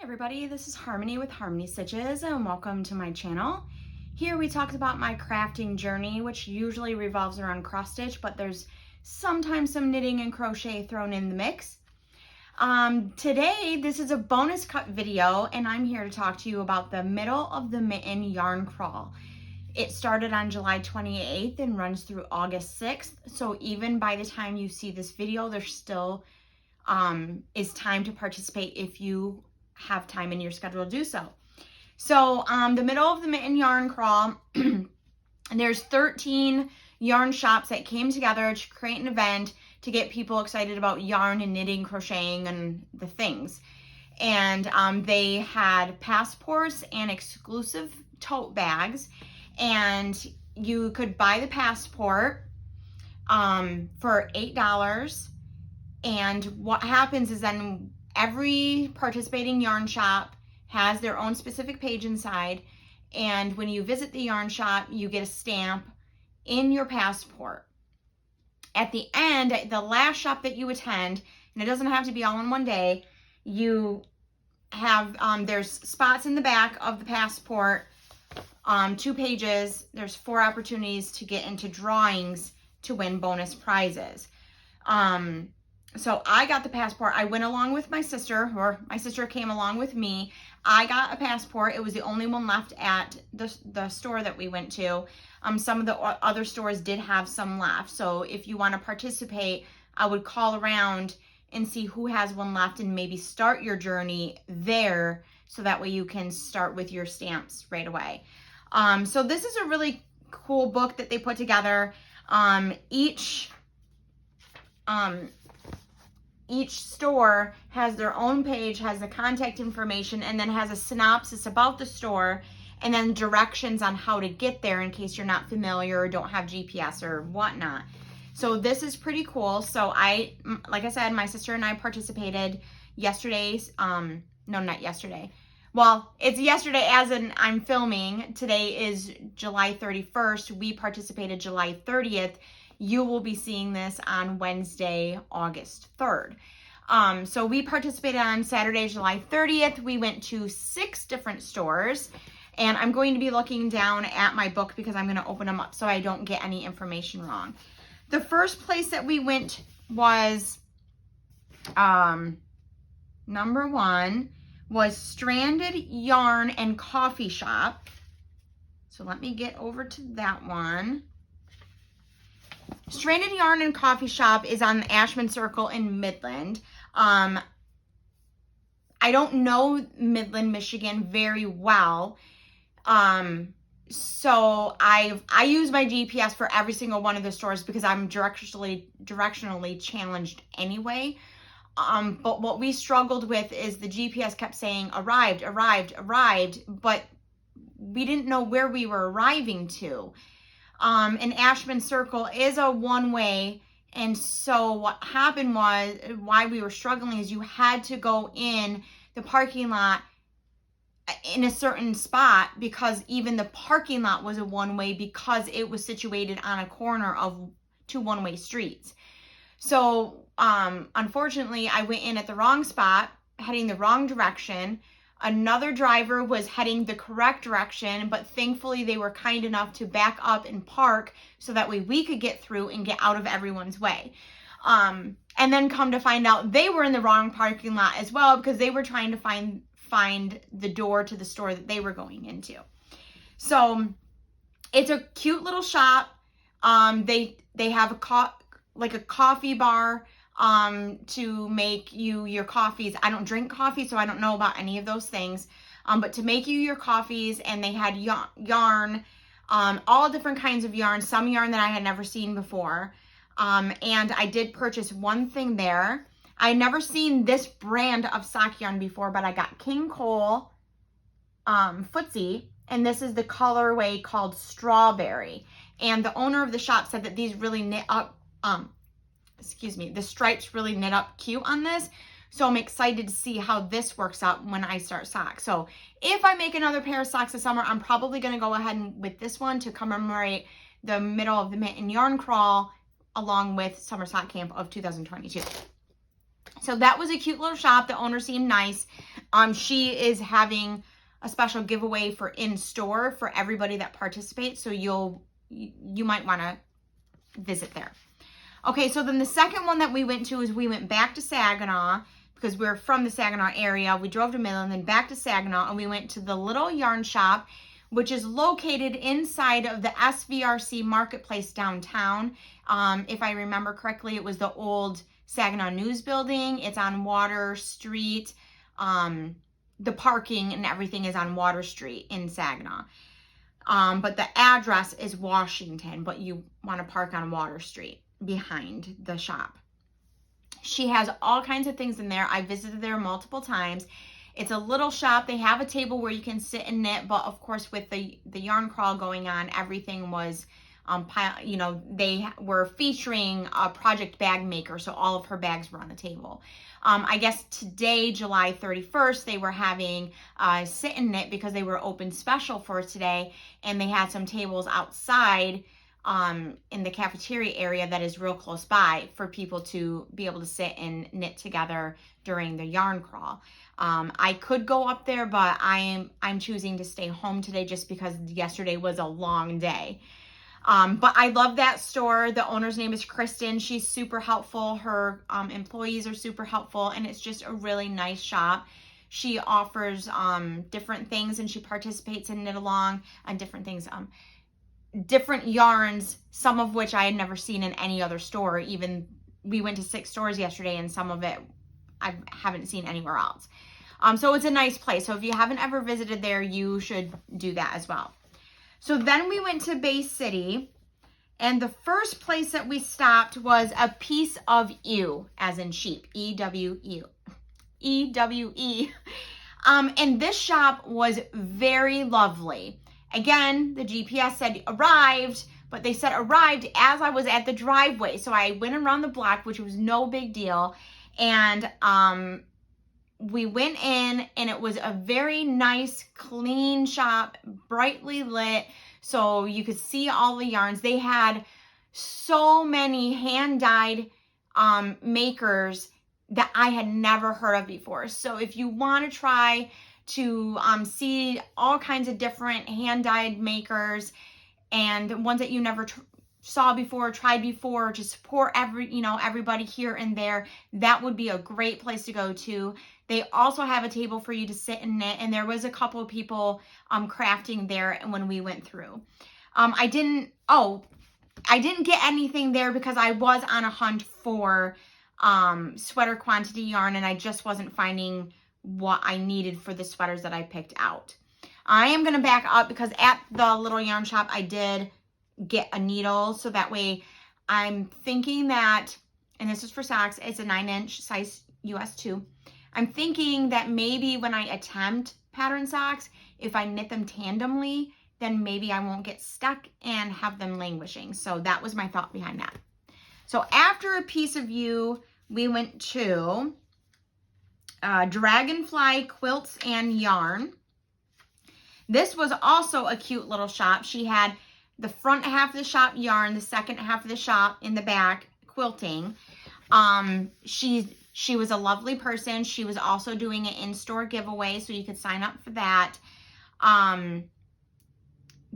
everybody, this is Harmony with Harmony Stitches and welcome to my channel. Here we talked about my crafting journey, which usually revolves around cross stitch, but there's sometimes some knitting and crochet thrown in the mix. Today this is a bonus cut video and I'm here to talk to you about the Middle of the Mitten yarn crawl. It started on July 28th and runs through August 6th, so even by the time you see this video there's still is time to participate if you have time in your schedule to do so. So the Middle of the Mitten yarn crawl, there's 13 yarn shops that came together to create an event to get people excited about yarn and knitting, crocheting, and the things. And they had passports and exclusive tote bags, and you could buy the passport for $8. And what happens is then every participating yarn shop has their own specific page inside, and when you visit the yarn shop you get a stamp in your passport. At the end, the last shop that you attend, and it doesn't have to be all in one day, you have there's spots in the back of the passport, 2 pages. There's 4 opportunities to get into drawings to win bonus prizes. So I got the passport. I went along with my sister, or my sister came along with me. I got a passport. It was the only one left at the store that we went to. Some of the other stores did have some left. So if you want to participate, I would call around and see who has one left and maybe start your journey there, so that way you can start with your stamps right away. So this is a really cool book that they put together. Each store has their own page, has the contact information, and then has a synopsis about the store, and then directions on how to get there in case you're not familiar or don't have GPS or whatnot. So this is pretty cool. So like I said, my sister and I participated yesterday's, no, not yesterday. Well, it's yesterday as in I'm filming. Today is July 31st. We participated July 30th. You will be seeing this on Wednesday, August 3rd. So we participated on Saturday, July 30th. We went to 6 different stores, and I'm going to be looking down at my book because I'm going to open them up so I don't get any information wrong. The first place that we went was, number 1 was Stranded Yarn and Coffee Shop. So let me get over to that one. Stranded Yarn and Coffee Shop is on the Ashman Circle in Midland. I don't know Midland, Michigan very well. So I use my GPS for every single one of the stores because I'm directionally challenged anyway. But what we struggled with is the GPS kept saying arrived, but we didn't know where we were arriving to. And Ashman Circle is a one-way, and so what happened was, why we were struggling is you had to go in the parking lot in a certain spot because even the parking lot was a one-way because it was situated on a corner of 2 one-way streets. So unfortunately I went in at the wrong spot, heading the wrong direction. Another driver was heading the correct direction, but thankfully they were kind enough to back up and park so that way we could get through and get out of everyone's way. And then come to find out they were in the wrong parking lot as well because they were trying to find the door to the store that they were going into. So it's a cute little shop. They have a coffee bar to make you your coffees. I don't drink coffee, so I don't know about any of those things. But to make you your coffees, and they had yarn, all different kinds of yarn, some yarn that I had never seen before. And I did purchase one thing there. I had never seen this brand of sock yarn before, but I got King Cole Footsie, and this is the colorway called Strawberry. And the owner of the shop said that these really knit up, the stripes really knit up cute on this. So I'm excited to see how this works out when I start socks. So if I make another pair of socks this summer, I'm probably going to go ahead and with this one to commemorate the Middle of the Mitten yarn crawl along with Summer Sock Camp of 2022. So that was a cute little shop. The owner seemed nice. She is having a special giveaway for in-store for everybody that participates. So you might want to visit there. Okay, so then the second one that we went to is we went back to Saginaw because we're from the Saginaw area. We drove to Midland, then back to Saginaw, and we went to the Little Yarn Shop, which is located inside of the SVRC Marketplace downtown. If I remember correctly, it was the old Saginaw News Building. It's on Water Street. The parking and everything is on Water Street in Saginaw. But the address is Washington, but you want to park on Water Street behind the shop. She has all kinds of things in there. I visited there multiple times. It's a little shop. They have a table where you can sit and knit, but of course with the yarn crawl going on, everything was, they were featuring a project bag maker, so all of her bags were on the table. I guess today, July 31st, they were having sit and knit because they were open special for today, and they had some tables outside in the cafeteria area that is real close by for people to be able to sit and knit together during the yarn crawl. I could go up there, but I'm choosing to stay home today just because yesterday was a long day. But I love that store. The owner's name is Kristen. She's super helpful. Her employees are super helpful, and it's just a really nice shop. She offers different things, and she participates in knit along on different things, different yarns, some of which I had never seen in any other store. Even we went to 6 stores yesterday, and some of it I haven't seen anywhere else. So it's a nice place. So if you haven't ever visited there, you should do that as well. So then we went to Bay City, and the first place that we stopped was A Piece of You, as in sheep, E-W-E. E-W-E. And this shop was very lovely. Again, the GPS said arrived, but they said arrived as I was at the driveway. So I went around the block, which was no big deal. And we went in, and it was a very nice, clean shop, brightly lit, so you could see all the yarns. They had so many hand-dyed makers that I had never heard of before. So if you want to try to see all kinds of different hand-dyed makers and ones that you never saw before, tried before, to support everybody here and there, that would be a great place to go to. They also have a table for you to sit and knit, and there was a couple of people crafting there when we went through. I didn't get anything there because I was on a hunt for sweater quantity yarn, and I just wasn't finding what I needed for the sweaters that I picked out. I am going to back up because at the little yarn shop, I did get a needle, so that way I'm thinking that, and this is for socks, it's a 9-inch size US 2. I'm thinking that maybe when I attempt pattern socks, if I knit them tandemly, then maybe I won't get stuck and have them languishing. So that was my thought behind that. So after A Piece of You, we went to Dragonfly Quilts and Yarn. This was also a cute little shop. She had the front half of the shop yarn, the second half of the shop in the back quilting. She was a lovely person. She was also doing an in-store giveaway, so you could sign up for that.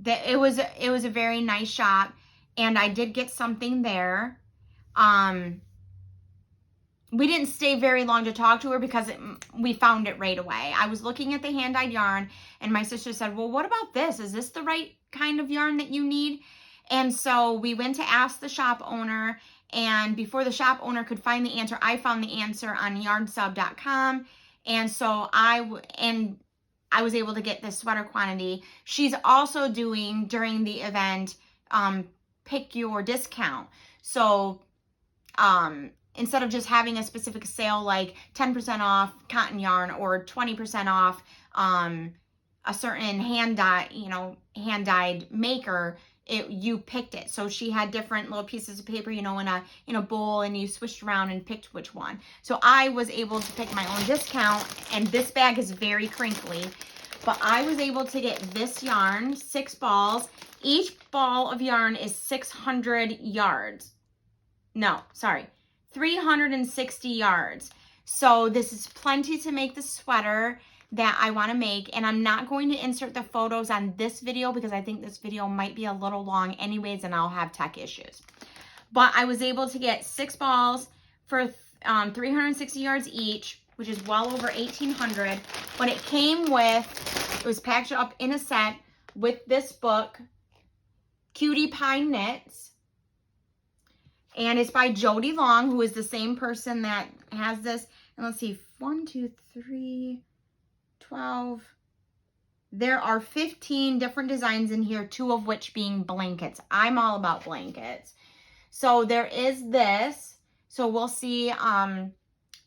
It was a very nice shop, and I did get something there. We didn't stay very long to talk to her because we found it right away. I was looking at the hand-dyed yarn, and my sister said, well, what about this? Is this the right kind of yarn that you need? And so we went to ask the shop owner, and before the shop owner could find the answer, I found the answer on yarnsub.com. And so I was able to get this sweater quantity. She's also doing, during the event, pick your discount. So instead of just having a specific sale like 10% off cotton yarn or 20% off a certain hand-dyed maker, you picked it. So she had different little pieces of paper, in a bowl, and you switched around and picked which one. So I was able to pick my own discount, and this bag is very crinkly, but I was able to get this yarn, 6 balls. Each ball of yarn is 600 yards. No, sorry, 360 yards. So this is plenty to make the sweater that I want to make, and I'm not going to insert the photos on this video because I think this video might be a little long anyways, and I'll have tech issues. But I was able to get 6 balls for 360 yards each, which is well over 1,800. But it came with, it was packaged up in a set with this book, Cutie Pie Knits. And it's by Jody Long, who is the same person that has this. And let's see, 1, 2, 3, 12. There are 15 different designs in here, 2 of which being blankets. I'm all about blankets. So there is this. So we'll see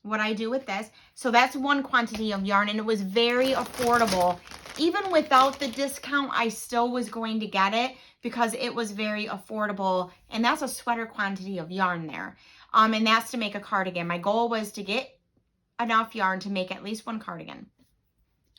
what I do with this. So that's one quantity of yarn, and it was very affordable. Even without the discount, I still was going to get it because it was very affordable, and that's a sweater quantity of yarn there. And that's to make a cardigan. My goal was to get enough yarn to make at least 1 cardigan.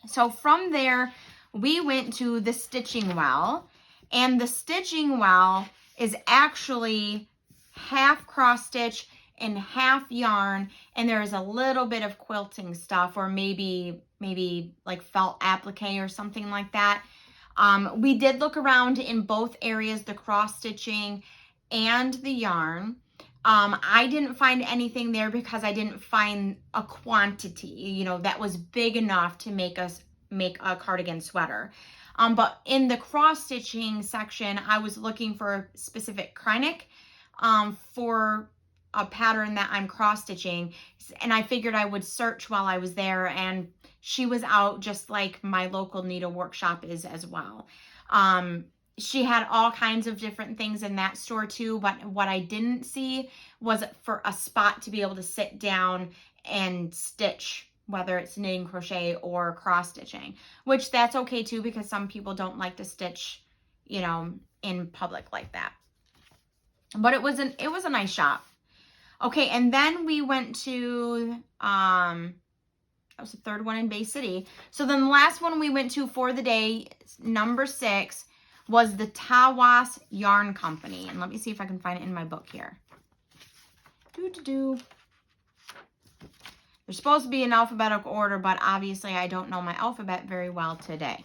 So from there, we went to the stitching well, and the stitching well is actually half cross stitch and half yarn, and there's a little bit of quilting stuff, or maybe like felt applique or something like that. We did look around in both areas, the cross stitching and the yarn. I didn't find anything there because I didn't find a quantity, you know, that was big enough to make a cardigan sweater. But in the cross stitching section, I was looking for a specific Kreinik for a pattern that I'm cross stitching, and I figured I would search while I was there, and she was out just like my local needle workshop is as well. She had all kinds of different things in that store too, but what I didn't see was for a spot to be able to sit down and stitch, whether it's knitting, crochet, or cross stitching, which that's okay too, because some people don't like to stitch, you know, in public like that. But it was a nice shop. Okay, and then we went to, that was the third one in Bay City. So then the last one we went to for the day, number 6, was the Tawas Yarn Company. And let me see if I can find it in my book here. There's supposed to be in alphabetical order, but obviously I don't know my alphabet very well today.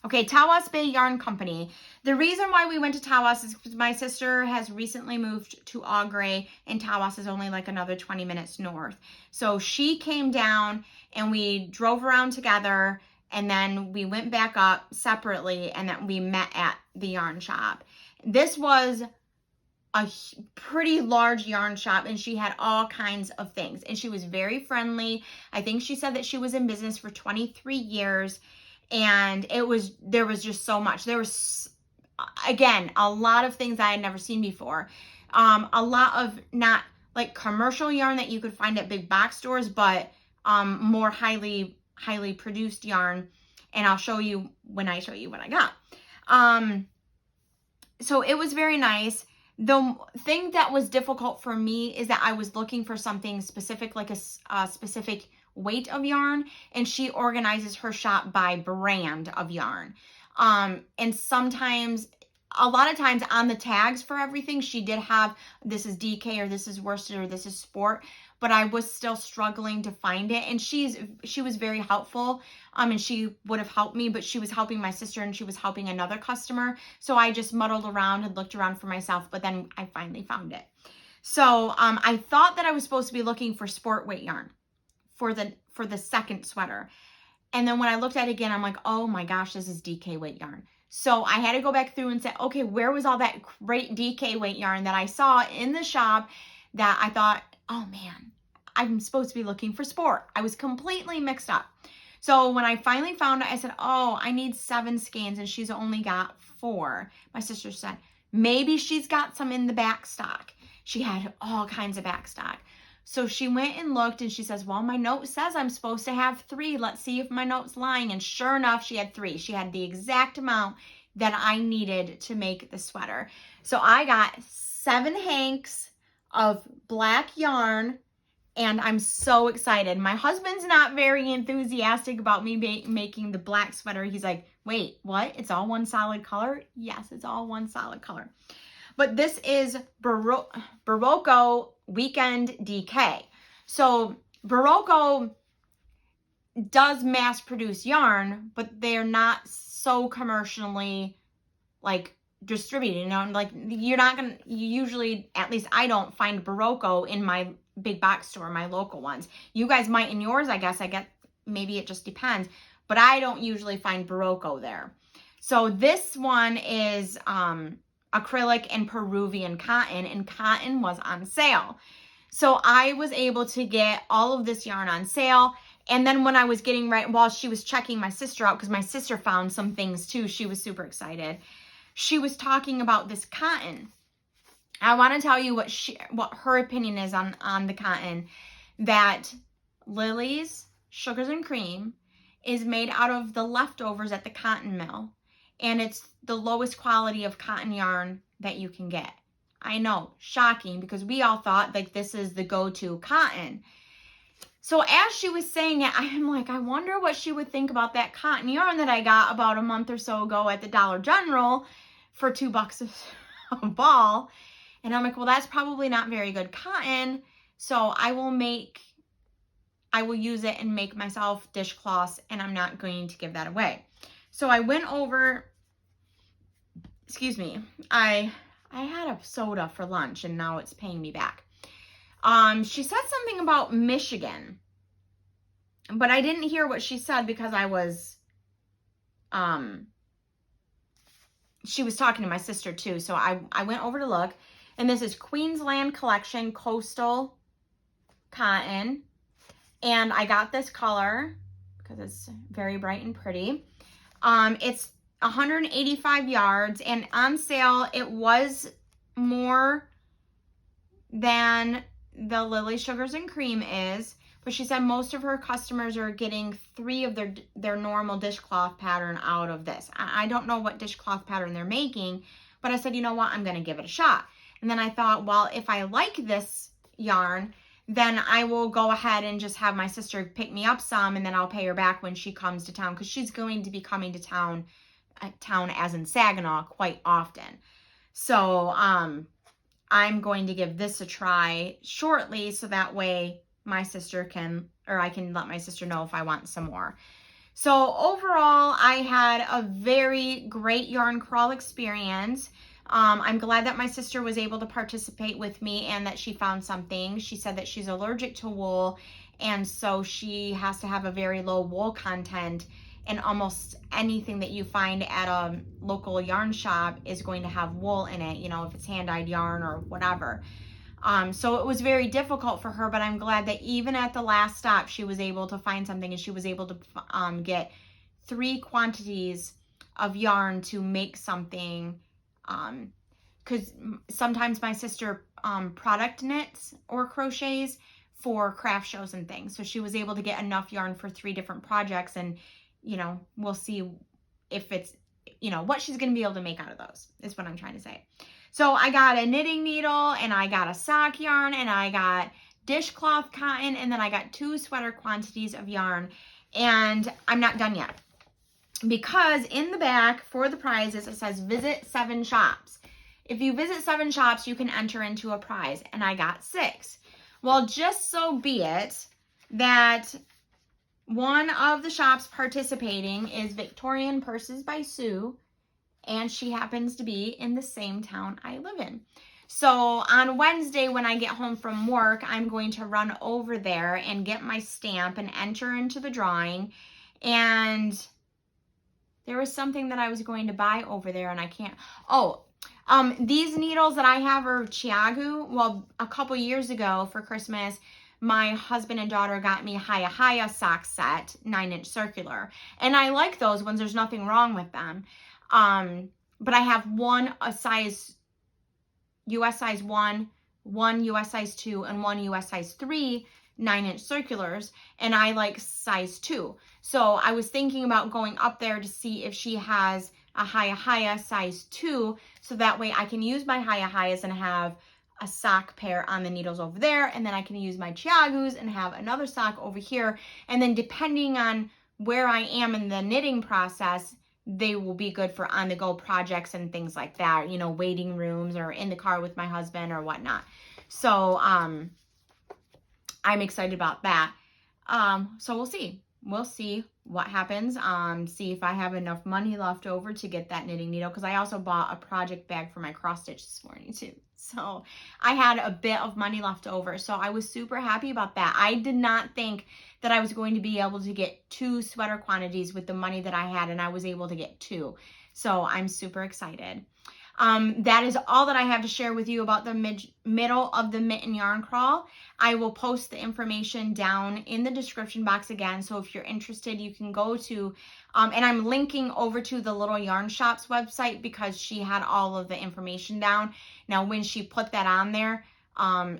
Okay, Tawas Bay Yarn Company. The reason why we went to Tawas is because my sister has recently moved to Augrey, and Tawas is only like another 20 minutes north. So she came down and we drove around together, and then we went back up separately, and then we met at the yarn shop. This was a pretty large yarn shop, and she had all kinds of things, and she was very friendly. I think she said that she was in business for 23 years. And there was just so much. There was, again, a lot of things I had never seen before. A lot of not like commercial yarn that you could find at big box stores, but more highly produced yarn. And I'll show you when I show you what I got. So it was very nice. The thing that was difficult for me is that I was looking for something specific, like a specific weight of yarn, and she organizes her shop by brand of yarn. And sometimes, a lot of times on the tags for everything, she did have, this is DK, or this is worsted, or this is sport, but I was still struggling to find it. And she was very helpful, and she would have helped me, but she was helping my sister and she was helping another customer. So I just muddled around and looked around for myself, but then I finally found it. So I thought that I was supposed to be looking for sport weight yarn for the second sweater. And then when I looked at it again, I'm like, oh my gosh, this is DK weight yarn. So I had to go back through and say, okay, where was all that great DK weight yarn that I saw in the shop that I thought, oh man, I'm supposed to be looking for sport. I was completely mixed up. So when I finally found it, I said, oh, I need 7 skeins, and she's only got 4. My sister said, maybe she's got some in the back stock. She had all kinds of back stock. So she went and looked, and she says, well, my note says I'm supposed to have 3. Let's see if my note's lying. And sure enough, she had 3. She had the exact amount that I needed to make the sweater. So I got 7 hanks of black yarn, and I'm so excited. My husband's not very enthusiastic about me making the black sweater. He's like, wait, what? It's all one solid color? Yes, it's all one solid color. But this is verroco Weekend DK. So Verroco does mass produce yarn, but they're not so commercially like distributed, you know, like you're not gonna, usually, at least I don't find Verroco in my big box store, my local ones. You guys might in yours, I guess. I get, maybe it just depends, but I don't usually find Verroco there. So this one is acrylic and Peruvian cotton, and cotton was on sale. So I was able to get all of this yarn on sale. And then when I was getting right, while she was checking my sister out, because my sister found some things too, she was super excited. She was talking about this cotton. I want to tell you what her opinion is on the cotton. That Lily's Sugars and Cream is made out of the leftovers at the cotton mill. And it's the lowest quality of cotton yarn that you can get. I know, shocking, because we all thought like this is the go-to cotton. So as she was saying it, I'm like, I wonder what she would think about that cotton yarn that I got about a month or so ago at the Dollar General for $2 a ball. And I'm like, well, that's probably not very good cotton. So I will use it and make myself dishcloths, and I'm not going to give that away. So I went over, excuse me, I had a soda for lunch and now it's paying me back. She said something about Michigan, but I didn't hear what she said because I was, she was talking to my sister too. So I went over to look, and this is Queensland Collection Coastal Cotton. And I got this color because it's very bright and pretty. It's 185 yards, and on sale it was more than the Lily Sugars and Cream is, but she said most of her customers are getting 3 of their normal dishcloth pattern out of this. I don't know what dishcloth pattern they're making, but I said, you know what, I'm going to give it a shot. And then I thought, well, if I like this yarn, then I will go ahead and just have my sister pick me up some, and then I'll pay her back when she comes to town, because she's going to be coming to town as in Saginaw quite often. So I'm going to give this a try shortly, so that way my sister can, or I can let my sister know if I want some more. So overall, I had a very great yarn crawl experience. I'm glad that my sister was able to participate with me and that she found something. She said that she's allergic to wool, and so she has to have a very low wool content, and almost anything that you find at a local yarn shop is going to have wool in it, you know, if it's hand-dyed yarn or whatever. So it was very difficult for her, but I'm glad that even at the last stop, she was able to find something, and she was able to get 3 quantities of yarn to make something. Because sometimes my sister product knits or crochets for craft shows and things. So she was able to get enough yarn for 3 different projects, and you know, we'll see if it's, you know, what she's going to be able to make out of those, is what I'm trying to say. So I got a knitting needle, and I got a sock yarn, and I got dishcloth cotton, and then I got 2 sweater quantities of yarn. And I'm not done yet, because in the back for the prizes, it says visit 7 shops. If you visit 7 shops, you can enter into a prize, and I got 6. Well, just so be it that one of the shops participating is Victorian Purses by Sue, and she happens to be in the same town I live in. So on Wednesday when I get home from work, I'm going to run over there and get my stamp and enter into the drawing. And there was something that I was going to buy over there, and I can't. Oh, these needles that I have are Chiagu. Well, a couple years ago for Christmas, my husband and daughter got me a Haya sock set, 9-inch circular. And I like those ones. There's nothing wrong with them. But I have one size, US size 1, one US size 2, and one US size 3 9-inch circulars. And I like size 2. So I was thinking about going up there to see if she has a Haya size 2. So that way I can use my Hayas and have a sock pair on the needles over there, and then I can use my Chiagus and have another sock over here. And then depending on where I am in the knitting process, they will be good for on-the-go projects and things like that, you know, waiting rooms or in the car with my husband or whatnot. So I I'm excited about that. So we'll see. We'll see what happens. See if I have enough money left over to get that knitting needle, because I also bought a project bag for my cross stitch this morning too. So I had a bit of money left over. So I was super happy about that. I did not think that I was going to be able to get 2 sweater quantities with the money that I had, and I was able to get 2. So I'm super excited. That is all that I have to share with you about the Middle of the Mitten yarn crawl. I will post the information down in the description box again. So if you're interested, you can go to, and I'm linking over to the Little Yarn Shop's website because she had all of the information down. Now, when she put that on there,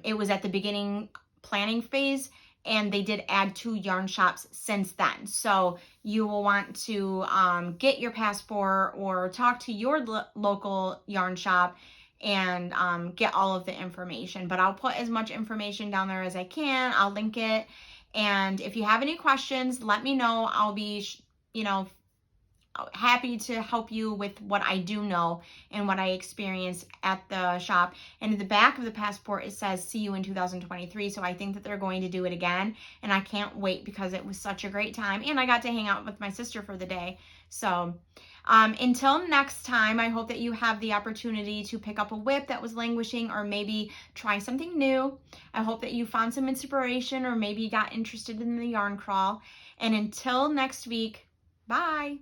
it was at the beginning planning phase, and they did add 2 yarn shops since then. So you will want to get your passport or talk to your local yarn shop and get all of the information. But I'll put as much information down there as I can. I'll link it. And if you have any questions, let me know. I'll be, happy to help you with what I do know and what I experienced at the shop. And at the back of the passport, it says, see you in 2023. So I think that they're going to do it again. And I can't wait because it was such a great time. And I got to hang out with my sister for the day. So until next time, I hope that you have the opportunity to pick up a whip that was languishing, or maybe try something new. I hope that you found some inspiration, or maybe got interested in the yarn crawl. And until next week, bye.